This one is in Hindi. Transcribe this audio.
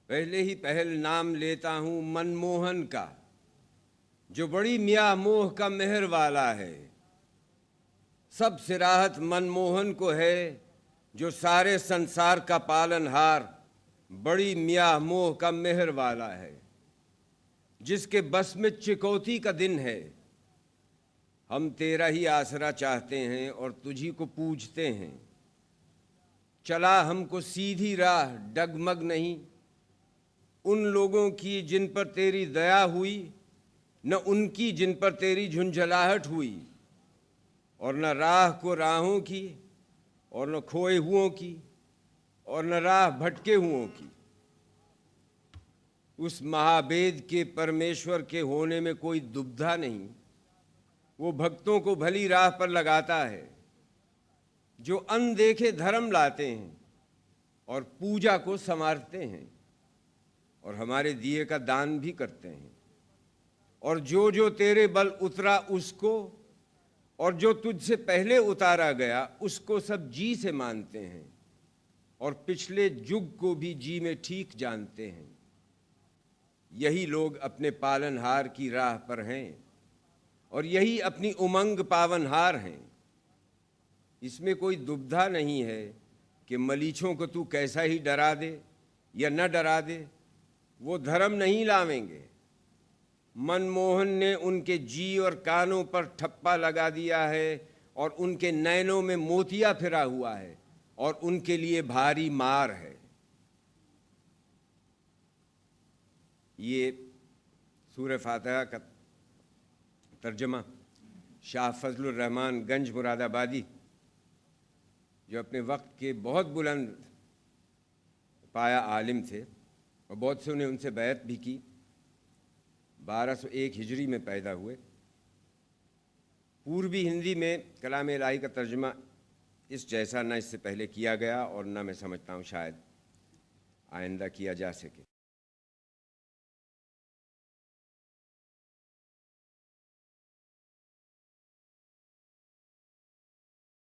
पहले ही पहल नाम लेता हूँ मनमोहन का, जो बड़ी मियाँ मोह का मेहर वाला है। सब सिराहत मनमोहन को है, जो सारे संसार का पालनहार, बड़ी मियाँ मोह का मेहर वाला है। जिसके बस में चिकौती का दिन है, हम तेरा ही आसरा चाहते हैं और तुझी को पूजते हैं। चला हमको सीधी राह डगमग नहीं, उन लोगों की जिन पर तेरी दया हुई, न उनकी जिन पर तेरी झुंझलाहट हुई। और न राह को राहों की, और न खोए हुओं की, और न राह भटके हुओं की। उस महाभेद के परमेश्वर के होने में कोई दुविधा नहीं। वो भक्तों को भली राह पर लगाता है, जो अनदेखे धर्म लाते हैं और पूजा को संवारते हैं और हमारे दिए का दान भी करते हैं। और जो जो तेरे बल उतरा उसको, और जो तुझसे पहले उतारा गया उसको सब जी से मानते हैं और पिछले युग को भी जी में ठीक जानते हैं। यही लोग अपने पालनहार की राह पर हैं और यही अपनी उमंग पावनहार हैं। इसमें कोई दुविधा नहीं है कि मलीचों को तू कैसा ही डरा दे या न डरा दे, वो धर्म नहीं लावेंगे। मनमोहन ने उनके जी और कानों पर ठप्पा लगा दिया है और उनके नैनों में मोतिया फिरा हुआ है और उनके लिए भारी मार है। ये सूरह फातिहा का तर्जमा शाह फजलुर रहमान गंज मुरादाबादी, जो अपने वक्त के बहुत बुलंद पाया आलिम थे और बहुत से ने उनसे बैत भी की, 1201 हिजरी में पैदा हुए। पूर्वी हिंदी में कलाम इलाही का तर्जमा इस जैसा न इससे पहले किया गया और न मैं समझता हूँ शायद आइंदा किया जा सके।